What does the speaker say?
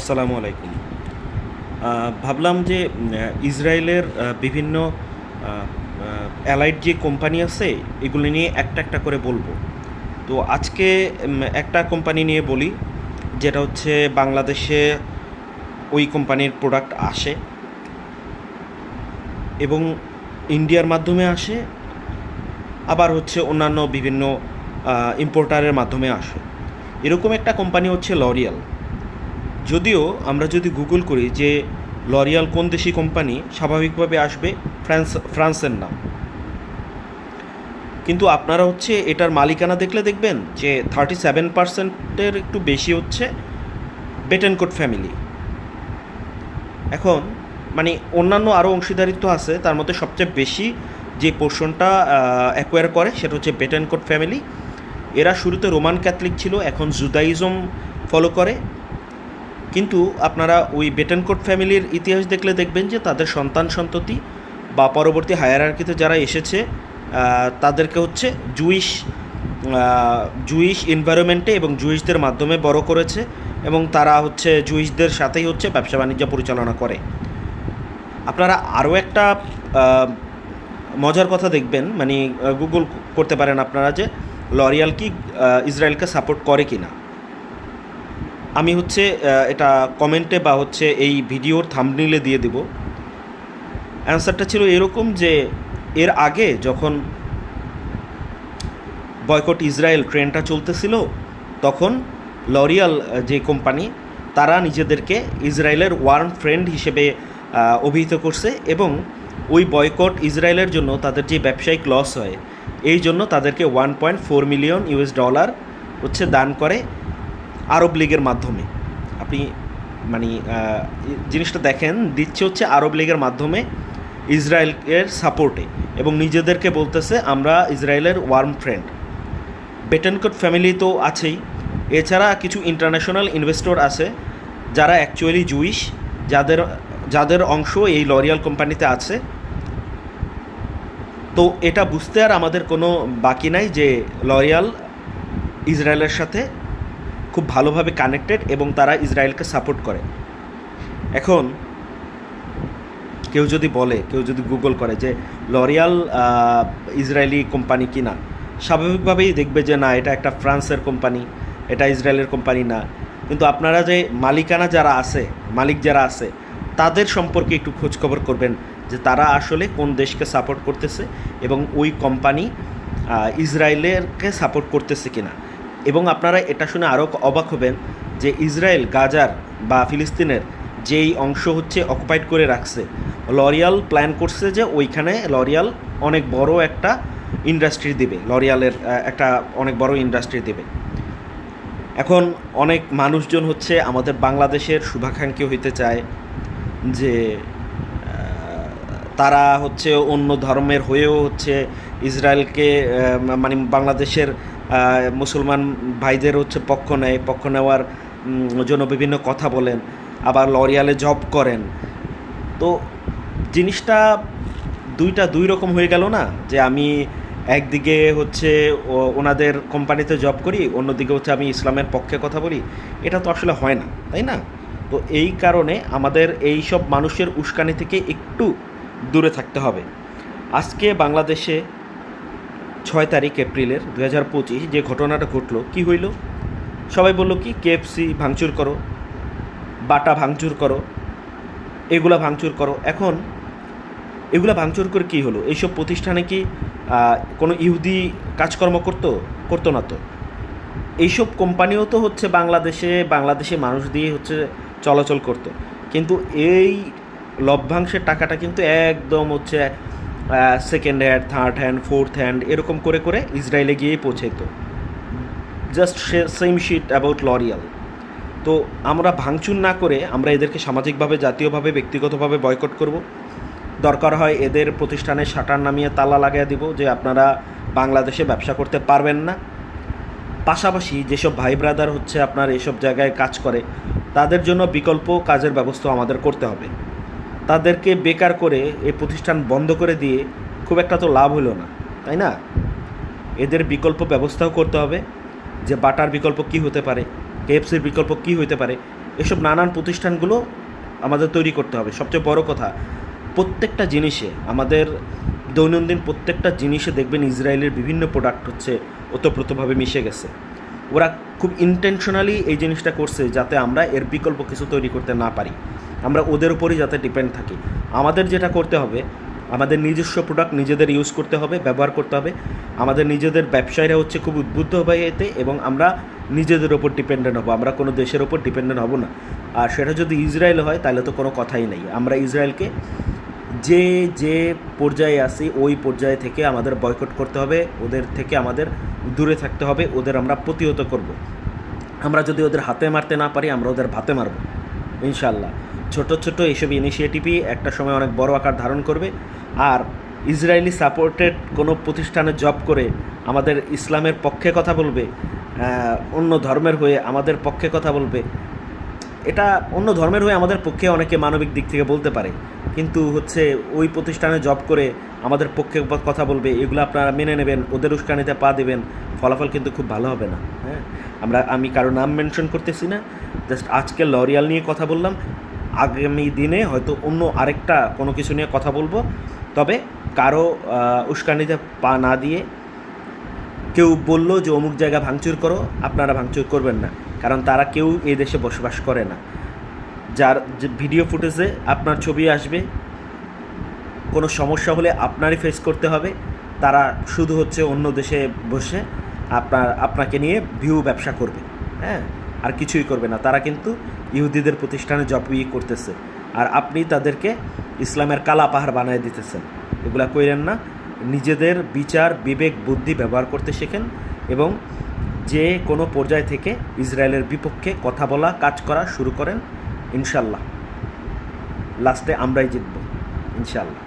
আসসালামু আলাইকুম। ভাবলাম যে ইসরায়েলের বিভিন্ন অ্যালাইড যে কোম্পানি আছে এগুলো নিয়ে একটা একটা করে বলবো। তো আজকে একটা কোম্পানি নিয়ে বলি, যেটা হচ্ছে বাংলাদেশে ওই কোম্পানির প্রোডাক্ট আসে এবং ইন্ডিয়ার মাধ্যমে আসে, আবার হচ্ছে অন্যান্য বিভিন্ন ইম্পোর্টারের মাধ্যমে আসে। এরকম একটা কোম্পানি হচ্ছে লরিয়াল। যদিও আমরা যদি গুগল করি যে লরিয়াল কোন দেশি কোম্পানি, স্বাভাবিকভাবে আসবে ফ্রান্সের নাম। কিন্তু আপনারা হচ্ছে এটার মালিকানা দেখলে দেখবেন যে 37%-এর একটু বেশি হচ্ছে বেটেনকোট ফ্যামিলি। এখন মানে অন্যান্য আরও অংশীদারিত্ব আছে, তার মধ্যে সবচেয়ে বেশি যে পোর্শনটা অ্যাকোয়ার করে সেটা হচ্ছে বেটেনকোট ফ্যামিলি। এরা শুরুতে রোমান ক্যাথলিক ছিল, এখন জুদাইজম ফলো করে। কিন্তু আপনারা ওই বেটেনকোট ফ্যামিলির ইতিহাস দেখলে দেখবেন যে তাদের সন্তান সন্ততি বা পরবর্তী হায়ারার্কিতে যারা এসেছে তাদেরকে হচ্ছে জুইশ এনভায়রনমেন্টে এবং জুইশদের মাধ্যমে বড় করেছে, এবং তারা হচ্ছে জুইশদের সাথেই হচ্ছে ব্যবসা বাণিজ্য পরিচালনা করে। আপনারা আরও একটা মজার কথা দেখবেন, মানে গুগল করতে পারেন আপনারা যে লরিয়াল কি ইসরায়েলকে সাপোর্ট করে কি না। আমি হচ্ছে এটা কমেন্টে বা হচ্ছে এই ভিডিওর থাম্বনেইলে দিয়ে দেব। অ্যান্সারটা ছিল এরকম যে এর আগে যখন বয়কট ইসরায়েল ট্রেনটা চলতেছিল, তখন লরিয়াল যে কোম্পানি, তারা নিজেদেরকে ইসরায়েলের ওয়ার্ম ফ্রেন্ড হিসেবে অভিহিত করছে, এবং ওই বয়কট ইসরায়েলের জন্য তাদের যে ব্যবসায়িক লস হয়, এই জন্য তাদেরকে $1.4 মিলিয়ন হচ্ছে দান করে আরব লীগের মাধ্যমে। আপনি মানে জিনিসটা দেখেন, দিচ্ছে হচ্ছে আরব লীগের মাধ্যমে ইসরায়েলের সাপোর্টে, এবং নিজেদেরকে বলতেছে আমরা ইসরায়েলের ওয়ার্ম ফ্রেন্ড। বেটেনকোট ফ্যামিলি তো আছেই, এছাড়া কিছু ইন্টারন্যাশনাল ইনভেস্টর আছে যারা অ্যাকচুয়ালি জুইশ, যাদের যাদের অংশ এই লরিয়াল কোম্পানিতে আছে। তো এটা বুঝতে আর আমাদের কোনো বাকি নাই যে লরিয়াল ইসরায়েলের সাথে খুব ভালোভাবে কানেক্টেড এবং তারা ইসরায়েলকে সাপোর্ট করে। এখন কেউ যদি গুগল করে যে লরিয়াল ইসরায়েলি কোম্পানি কি না, স্বাভাবিকভাবেই দেখবে যে না, এটা একটা ফ্রান্সের কোম্পানি, এটা ইসরায়েলের কোম্পানি না। কিন্তু আপনারা যে মালিক যারা আছে তাদের সম্পর্কে একটু খোঁজখবর করবেন যে তারা আসলে কোন দেশকে সাপোর্ট করতেছে, এবং ওই কোম্পানি ইসরায়েলেরকে সাপোর্ট করতেছে কিনা। এবং আপনারা এটা শুনে আরও অবাক হবেন যে ইসরায়েল গাজার বা ফিলিস্তিনের যেই অংশ হচ্ছে অকুপাইড করে রাখছে, লরিয়াল প্ল্যান করছে যে ওইখানে লরিয়াল অনেক বড় একটা ইন্ডাস্ট্রি দেবে, লরিয়ালের একটা অনেক বড় ইন্ডাস্ট্রি দেবে। এখন অনেক মানুষজন হচ্ছে আমাদের বাংলাদেশের শুভাকাঙ্ক্ষী হইতে চায় যে তারা হচ্ছে অন্য ধর্মের হয়েও হচ্ছে ইসরায়েলকে মানে বাংলাদেশের মুসলমান ভাইদের হচ্ছে পক্ষ নেওয়ার জন্য বিভিন্ন কথা বলেন, আবার লরিয়ালে জব করেন। তো জিনিসটা দুই রকম হয়ে গেল না, যে আমি একদিকে হচ্ছে ওনাদের কোম্পানিতে জব করি, অন্যদিকে হচ্ছে আমি ইসলামের পক্ষে কথা বলি। এটা তো আসলে হয় না, তাই না? তো এই কারণে আমাদের এই সব মানুষের উস্কানি থেকে একটু দূরে থাকতে হবে। আজকে বাংলাদেশে 6 তারিখ এপ্রিলের 2025 যে ঘটনাটা ঘটলো, কি হইল? সবাই বললো কি কেএফসি ভাঙচুর করো, বাটা ভাঙচুর করো, এগুলা ভাঙচুর করো। এখন এগুলা ভাঙচুর করে কী হলো? এইসব প্রতিষ্ঠানে কি কোনো ইহুদি কাজকর্ম করতো না তো? এইসব কোম্পানিও তো হচ্ছে বাংলাদেশে মানুষ দিয়ে হচ্ছে চলাচল করতো, কিন্তু এই লভ্যাংশের টাকাটা কিন্তু একদম হচ্ছে second hand, third hand, fourth hand এরকম করে করে ইসরায়েলে গিয়েই পৌঁছাইতো। Just same shit about L'Oréal. তো আমরা ভাঙচুর না করে আমরা এদেরকে সামাজিকভাবে, জাতীয়ভাবে, ব্যক্তিগতভাবে বয়কট করব। দরকার হয় এদের প্রতিষ্ঠানে শাটার নামিয়ে তালা লাগিয়ে দিব যে আপনারা বাংলাদেশে ব্যবসা করতে পারবেন না। পাশাপাশি যেসব ভাই ব্রাদার হচ্ছে আপনার এসব জায়গায় কাজ করে, তাদের জন্য বিকল্প কাজের ব্যবস্থা আমাদের করতে হবে। তাদেরকে বেকার করে এই প্রতিষ্ঠান বন্ধ করে দিয়ে খুব একটা তো লাভ হলো না, তাই না? এদের বিকল্প ব্যবস্থাও করতে হবে, যে বাটার বিকল্প কী হতে পারে, কেএফসির বিকল্প কী হতে পারে, এসব নানান প্রতিষ্ঠানগুলো আমাদের তৈরি করতে হবে। সবচেয়ে বড় কথা, প্রত্যেকটা জিনিসে আমাদের দৈনন্দিন প্রত্যেকটা জিনিসে দেখবেন ইসরায়েলের বিভিন্ন প্রোডাক্ট হচ্ছে ওতপ্রোতভাবে মিশে গেছে। ওরা খুব ইন্টেনশনালি এই জিনিসটা করছে যাতে আমরা এর বিকল্প কিছু তৈরি করতে না পারি, আমরা ওদের উপরই যাতে ডিপেন্ড থাকি। আমাদের যেটা করতে হবে, আমাদের নিজস্ব প্রোডাক্ট নিজেদের ইউজ করতে হবে, ব্যবহার করতে হবে। আমাদের নিজেদের ব্যবসায়ীরা হচ্ছে খুব উদ্বুদ্ধ হবে এতে, এবং আমরা নিজেদের ওপর ডিপেন্ডেন্ট হব, আমরা কোনো দেশের ওপর ডিপেন্ডেন্ট হব না। আর সেটা যদি ইসরায়েল হয় তাহলে তো কোনো কথাই নেই। আমরা ইসরায়েলকে যে পর্যায়ে আসি ওই পর্যায়ে থেকে আমাদের বয়কট করতে হবে, ওদের থেকে আমাদের দূরে থাকতে হবে, ওদের আমরা প্রতিহত করব। আমরা যদি ওদের হাতে মারতে না পারি, আমরা ওদের ভাতে মারব ইনশাল্লাহ। ছোট ছোট এইসব ইনিশিয়েটিভই একটা সময় অনেক বড় আকার ধারণ করবে। আর ইসরায়েলি সাপোর্টেড কোনো প্রতিষ্ঠানে জব করে আমাদের ইসলামের পক্ষে কথা বলবে, অন্য ধর্মের হয়ে আমাদের পক্ষে কথা বলবে, এটা অন্য ধর্মের হয়ে আমাদের পক্ষে অনেকে মানবিক দিক থেকে বলতে পারে, কিন্তু হচ্ছে ওই প্রতিষ্ঠানে জব করে আমাদের পক্ষে কথা বলবে, এগুলো আপনারা মেনে নেবেন, ওদের উস্কানিতে পা দেবেন, ফলাফল কিন্তু খুব ভালো হবে না। হ্যাঁ, আমি কারো নাম মেনশন করতেছি না, জাস্ট আজকে লরিয়াল নিয়ে কথা বললাম। আগামী দিনে হয়তো অন্য আরেকটা কোনো কিছু নিয়ে কথা বলবো, তবে কারো উস্কানিতে পা না দিয়ে, কেউ বললো যে অমুক জায়গা ভাঙচুর করো, আপনারা ভাঙচুর করবেন না, কারণ তারা কেউ এই দেশে বসবাস করে না। যার যে ভিডিও ফুটেজে আপনার ছবি আসবে, কোনো সমস্যা হলে আপনারই ফেস করতে হবে। তারা শুধু হচ্ছে অন্য দেশে বসে আপনাকে নিয়ে ভিউ ব্যবসা করবে, হ্যাঁ, আর কিছুই করবে না। তারা কিন্তু ইহুদিদের প্রতিষ্ঠানে জবই করতেছে, আর আপনি তাদেরকে ইসলামের কালা পাহাড় বানিয়ে দিতেছেন। এগুলা কইরেন না, নিজেদের বিচার বিবেক বুদ্ধি ব্যবহার করতে শেখেন, এবং যে কোনো পর্যায় থেকে ইসরায়েলের বিপক্ষে কথা বলা কাজ করা শুরু করেন। ইনশাল্লাহ লাস্টে আমরাই জিতব, ইনশাল্লাহ।